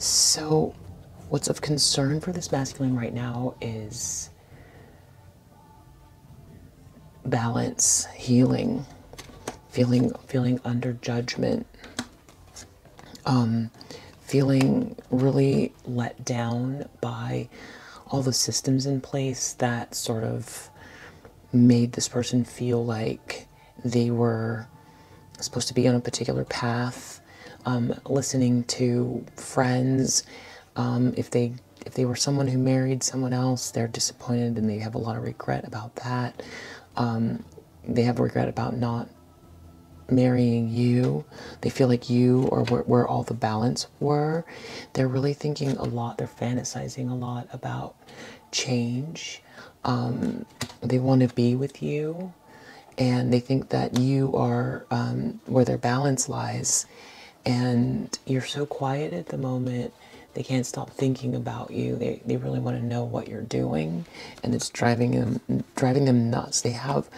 So what's of concern for this masculine right now is balance, healing, feeling under judgment, feeling really let down by all the systems in place that sort of made this person feel like they were supposed to be on a particular path, listening to friends. If they were someone who married someone else, they're disappointed and they have a lot of regret about that. They have regret about not marrying you. They feel like you are where all the balance were. They're really thinking a lot. They're fantasizing a lot about change. They want to be with you, and they think that you are where their balance lies, and you're so quiet at the moment. They can't stop thinking about you. They really want to know what you're doing, and it's driving them nuts. They have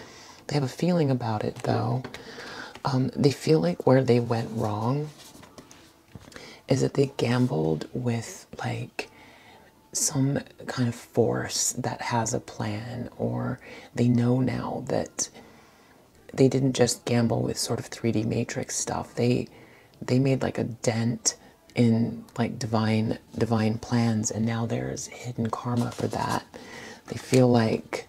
a feeling about it though. They feel like where they went wrong is that they gambled with like some kind of force that has a plan, or they know now that they didn't just gamble with sort of 3D Matrix stuff. They made like a dent in like divine plans, and now there's hidden karma for that. They feel like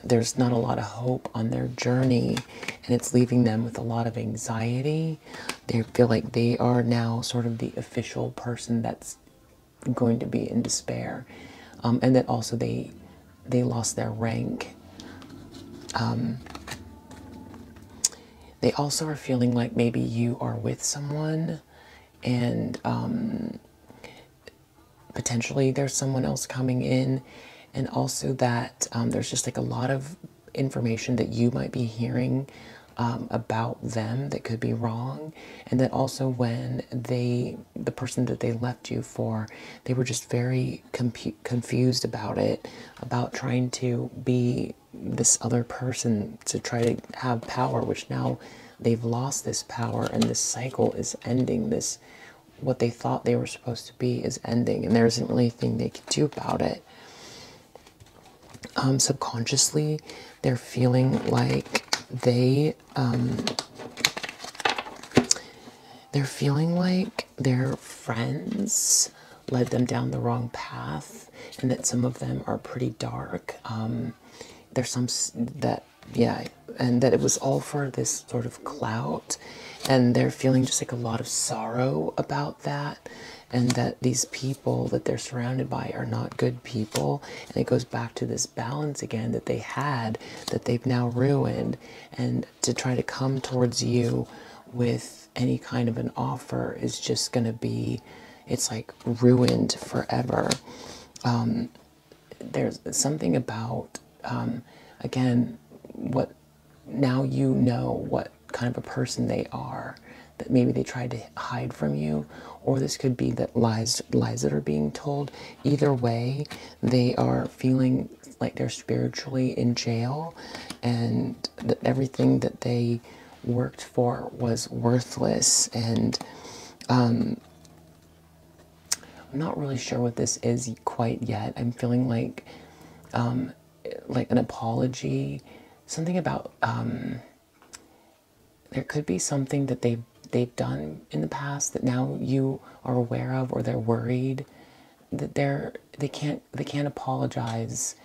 there's not a lot of hope on their journey, and it's leaving them with a lot of anxiety. They feel like they are now sort of the official person that's going to be in despair, and that also they lost their rank. They also are feeling like maybe you are with someone, and potentially there's someone else coming in, and also that there's just like a lot of information that you might be hearing about them that could be wrong, and that also when the person that they left you for, they were just very confused about it, about trying to be this other person to try to have power, which now they've lost this power, and this cycle is ending. This, what they thought they were supposed to be, is ending, and there isn't really anything they can do about it. Subconsciously, they're feeling like they're feeling like their friends led them down the wrong path, and that some of them are pretty dark. There's some that, yeah, and that it was all for this sort of clout, and they're feeling just like a lot of sorrow about that, and that these people that they're surrounded by are not good people, and it goes back to this balance again that they had, that they've now ruined, and to try to come towards you with any kind of an offer is just going to be, it's like ruined forever. There's something about, again, what, now you know what kind of a person they are, that maybe they tried to hide from you, or this could be that lies that are being told. Either way, they are feeling like they're spiritually in jail, and that everything that they worked for was worthless. And I'm not really sure what this is quite yet. I'm feeling like an apology, something about there could be something that they've done in the past that now you are aware of, or they're worried that they can't apologize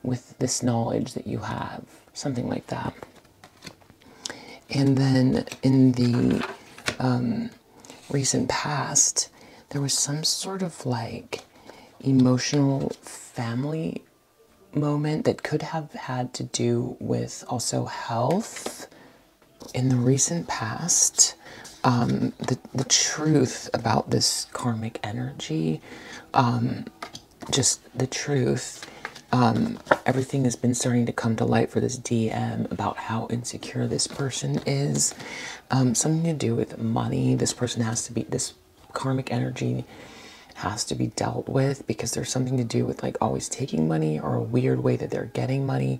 with this knowledge that you have, something like that. And then in the recent past, there was some sort of like emotional family moment that could have had to do with also health. In the recent past, the truth about this karmic energy, just the truth, everything has been starting to come to light for this DM about how insecure this person is. Something to do with money. This person has to be, this karmic energy has to be dealt with, because there's something to do with like always taking money, or a weird way that they're getting money.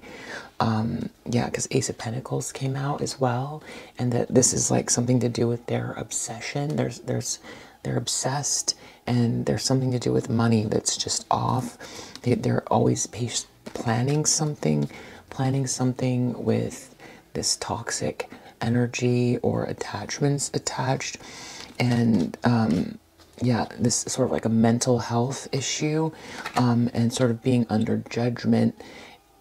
Yeah, because Ace of Pentacles came out as well, and that this is like something to do with their obsession. They're obsessed, and there's something to do with money that's just off. They're always planning something with this toxic energy or attachments attached. And yeah, this sort of like a mental health issue, and sort of being under judgment,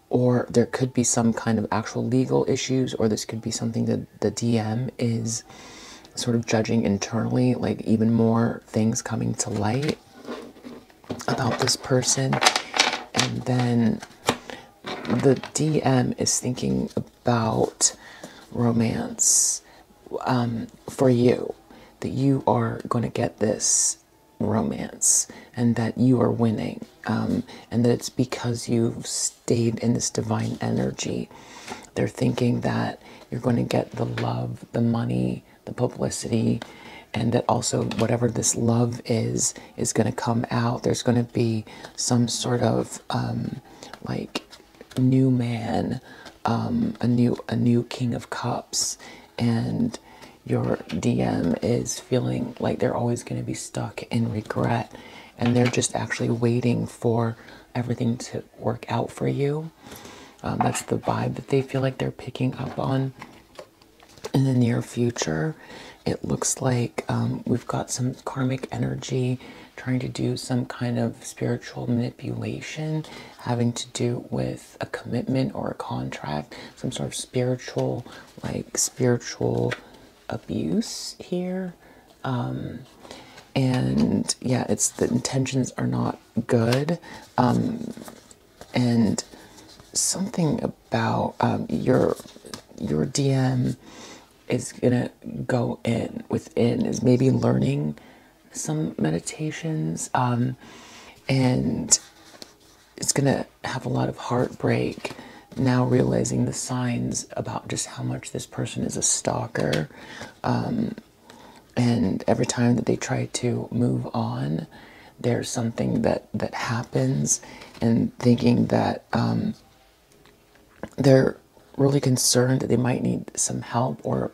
or there could be some kind of actual legal issues, or this could be something that the DM is sort of judging internally, like even more things coming to light about this person. And then the DM is thinking about romance for you, that you are going to get this romance and that you are winning, and that it's because you've stayed in this divine energy. They're thinking that you're going to get the love, the money, the publicity, and that also whatever this love is going to come out. There's going to be some sort of like new man, a new King of Cups, and your DM is feeling like they're always going to be stuck in regret, and they're just actually waiting for everything to work out for you. That's the vibe that they feel like they're picking up on. In the near future, it looks like we've got some karmic energy trying to do some kind of spiritual manipulation, having to do with a commitment or a contract, some sort of spiritual abuse here. And yeah, it's the intentions are not good. And something about your DM is gonna go within, is maybe learning some meditations, and it's gonna have a lot of heartbreak now, realizing the signs about just how much this person is a stalker. And every time that they try to move on, there's something that happens, and thinking that they're really concerned that they might need some help, or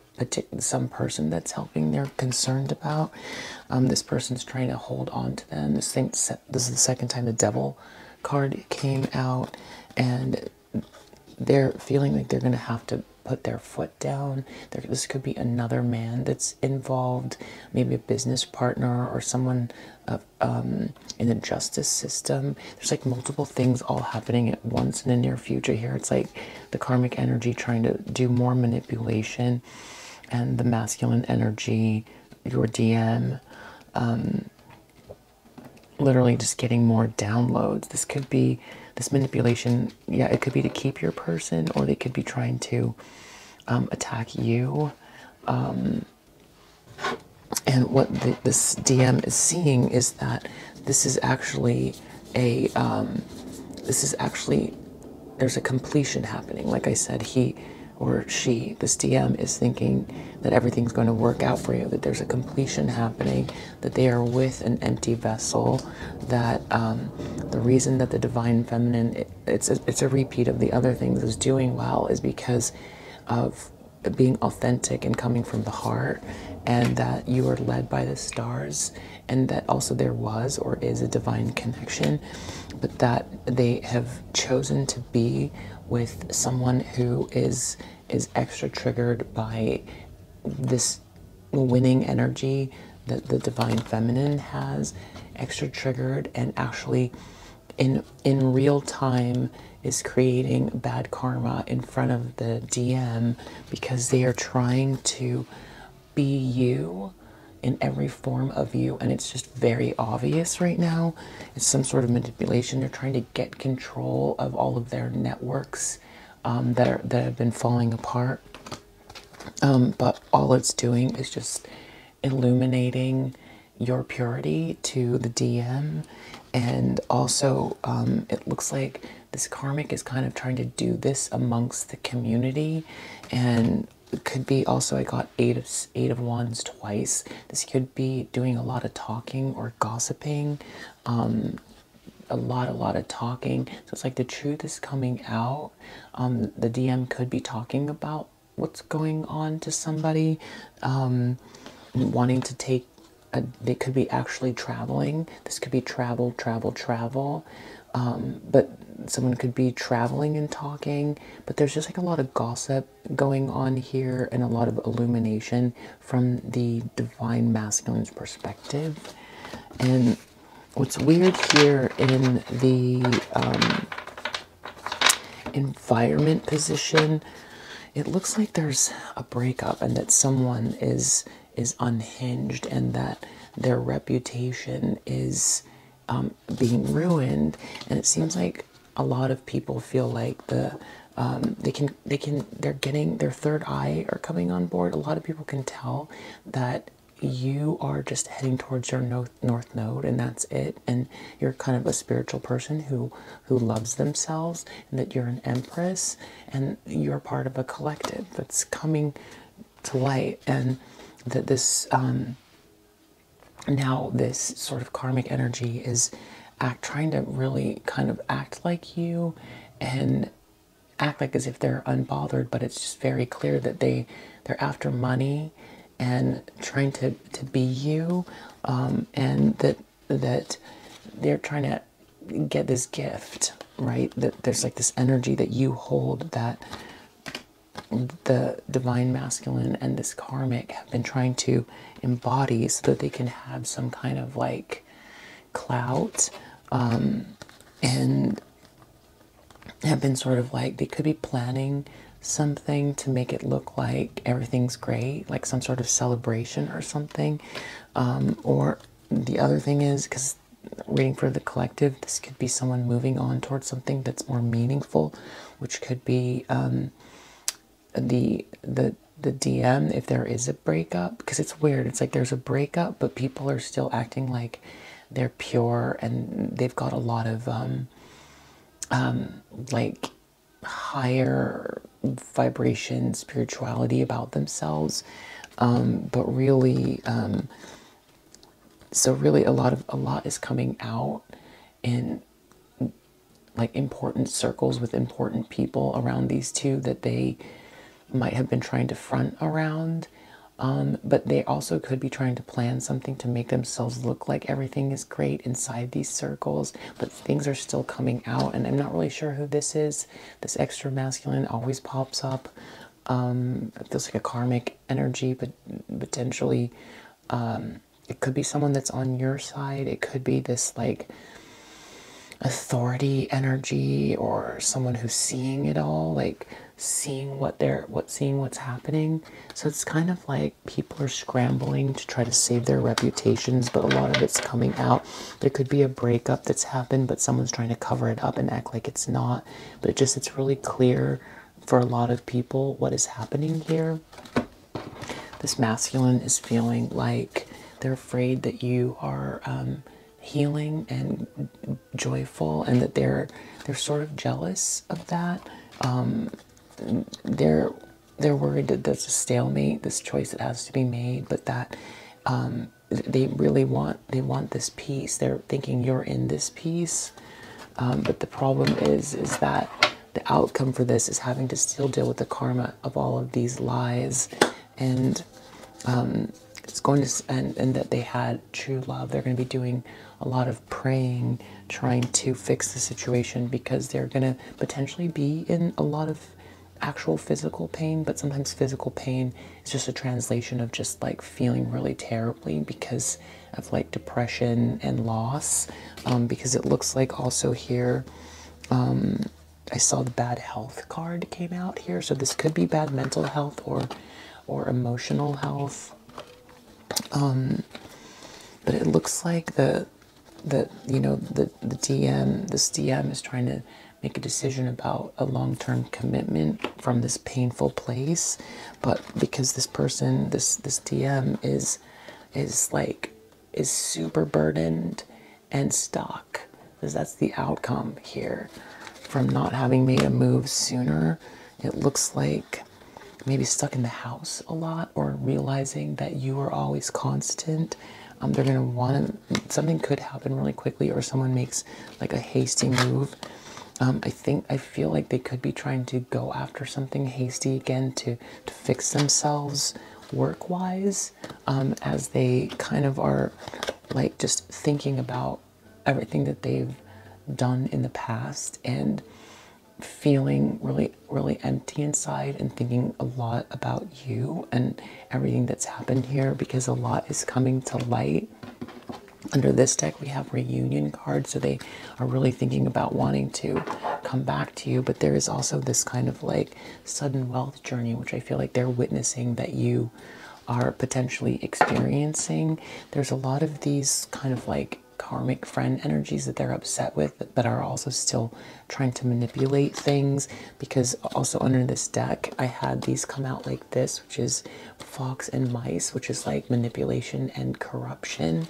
some person that's helping they're concerned about. This person's trying to hold on to them. This is the second time the Devil card came out, and they're feeling like they're going to have to put their foot down. This could be another man that's involved, maybe a business partner or someone in the justice system. There's like multiple things all happening at once in the near future here. It's like the karmic energy trying to do more manipulation, and the masculine energy, your DM, literally just getting more downloads. This could be, this manipulation, yeah, it could be to keep your person, or they could be trying to attack you. And what this DM is seeing is that this is actually there's a completion happening. Like I said, he or she, this DM is thinking that everything's going to work out for you, that there's a completion happening, that they are with an empty vessel, that the reason that the divine feminine, it's a repeat of the other things, is doing well is because of being authentic and coming from the heart, and that you are led by the stars, and that also there was or is a divine connection, but that they have chosen to be with someone who is extra triggered by this winning energy that the divine feminine has, extra triggered, and actually in real time is creating bad karma in front of the DM, because they are trying to be you in every form of you, and it's just very obvious right now. It's some sort of manipulation. They're trying to get control of all of their networks that have been falling apart, but all it's doing is just illuminating your purity to the DM. And also it looks like this karmic is kind of trying to do this amongst the community, and it could be also, I got eight of wands twice. This could be doing a lot of talking or gossiping, a lot of talking. So it's like the truth is coming out. The DM could be talking about what's going on to somebody, wanting to take they could be actually traveling. This could be travel, travel, travel. But someone could be traveling and talking, but there's just like a lot of gossip going on here and a lot of illumination from the divine masculine's perspective. And what's weird here in the environment position, it looks like there's a breakup and that someone is unhinged and that their reputation is being ruined. And it seems like a lot of people feel like they're getting their third eye are coming on board. A lot of people can tell that you are just heading towards your north node, and that's it. And you're kind of a spiritual person who loves themselves, and that you're an empress, and you're part of a collective that's coming to light, and that this now this sort of karmic energy is trying to really kind of act like you and act like as if they're unbothered, but it's just very clear that they're after money and trying to be you, and that they're trying to get this gift, right? That there's like this energy that you hold that the divine masculine and this karmic have been trying to embody so that they can have some kind of like clout, and have been sort of like, they could be planning something to make it look like everything's great, like some sort of celebration or something. Or the other thing is, because reading for the collective, this could be someone moving on towards something that's more meaningful, which could be the DM, if there is a breakup, because it's weird. It's like there's a breakup, but people are still acting like they're pure and they've got a lot of like higher vibration spirituality about themselves, but really so really a lot is coming out in like important circles with important people around these two that they might have been trying to front around, but they also could be trying to plan something to make themselves look like everything is great inside these circles, but things are still coming out. And I'm not really sure who this is. This extra masculine always pops up. It feels like a karmic energy, but potentially it could be someone that's on your side. It could be this like authority energy, or someone who's seeing it all, like seeing what's happening. So it's kind of like people are scrambling to try to save their reputations, but a lot of it's coming out. There could be a breakup that's happened, but someone's trying to cover it up and act like it's not. But it's really clear for a lot of people what is happening here. This masculine is feeling like they're afraid that you are healing and joyful, and that they're sort of jealous of that. They're worried that there's a stalemate, this choice that has to be made, but that they want this peace. They're thinking you're in this peace, but the problem is that the outcome for this is having to still deal with the karma of all of these lies, and it's going to and that they had true love. They're going to be doing a lot of praying, trying to fix the situation, because they're going to potentially be in a lot of actual physical pain, but sometimes physical pain is just a translation of just like feeling really terribly because of like depression and loss, because it looks like also here I saw the bad health card came out here, so this could be bad mental health or emotional health, but it looks like the DM, this DM is trying to make a decision about a long-term commitment from this painful place, but because this person, this DM is super burdened and stuck, because that's the outcome here from not having made a move sooner. It looks like maybe stuck in the house a lot, or realizing that you are always constant. They're going to want to, something could happen really quickly, or someone makes like a hasty move. I feel like they could be trying to go after something hasty again to fix themselves, work-wise, as they kind of are like just thinking about everything that they've done in the past and feeling really, really empty inside and thinking a lot about you and everything that's happened here, because a lot is coming to light. Under this deck, we have reunion cards, so they are really thinking about wanting to come back to you, but there is also this kind of like sudden wealth journey, which I feel like they're witnessing that you are potentially experiencing. There's a lot of these kind of like karmic friend energies that they're upset with, but are also still trying to manipulate things, because also under this deck I had these come out like this, which is fox and mice, which is like manipulation and corruption.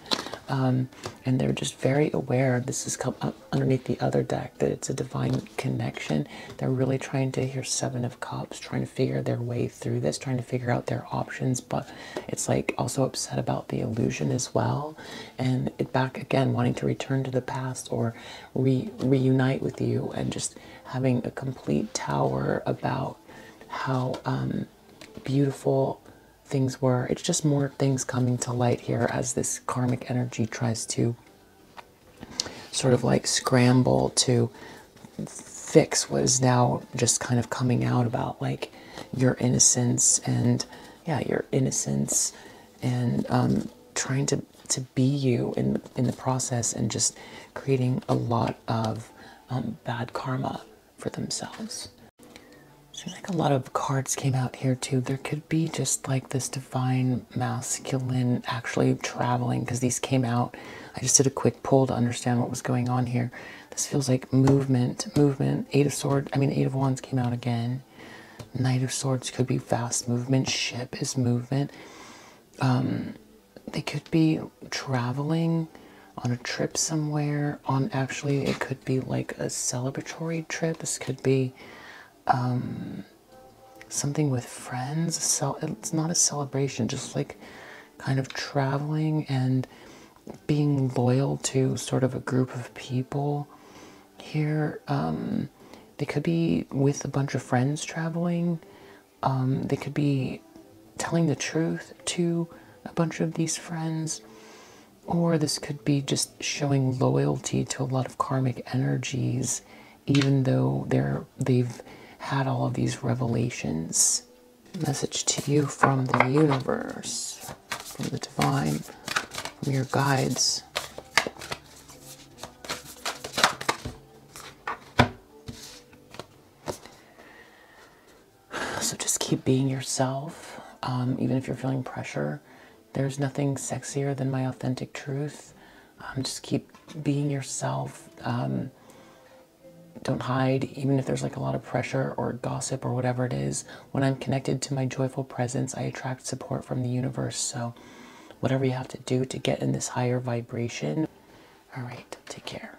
And they're just very aware, this is come up underneath the other deck, that it's a divine connection. They're really trying to hear Seven of Cups, trying to figure their way through this, trying to figure out their options, but it's like also upset about the illusion as well, and it back again wanting to return to the past or reunite with you, and just having a complete tower about how beautiful things were. It's just more things coming to light here as this karmic energy tries to sort of like scramble to fix what is now just kind of coming out about like your innocence and your innocence, and trying to be you in the process, and just creating a lot of bad karma for themselves. Seems like a lot of cards came out here too. There could be just like this divine masculine actually traveling, because these came out. I just did a quick pull to understand what was going on here. This feels like movement. Eight of Wands came out again. Knight of Swords could be fast movement. Ship is movement. They could be traveling on a trip somewhere. Actually, it could be like a celebratory trip. This could be something with friends. So it's not a celebration, just like kind of traveling and being loyal to sort of a group of people here. They could be with a bunch of friends traveling. They could be telling the truth to a bunch of these friends, or this could be just showing loyalty to a lot of karmic energies, even though they've had all of these revelations. Message to you from the universe, from the divine, from your guides. So just keep being yourself, even if you're feeling pressure. There's nothing sexier than my authentic truth. Just keep being yourself. Don't hide, even if there's like a lot of pressure or gossip or whatever it is. When I'm connected to my joyful presence, I attract support from the universe. So whatever you have to do to get in this higher vibration. All right, take care.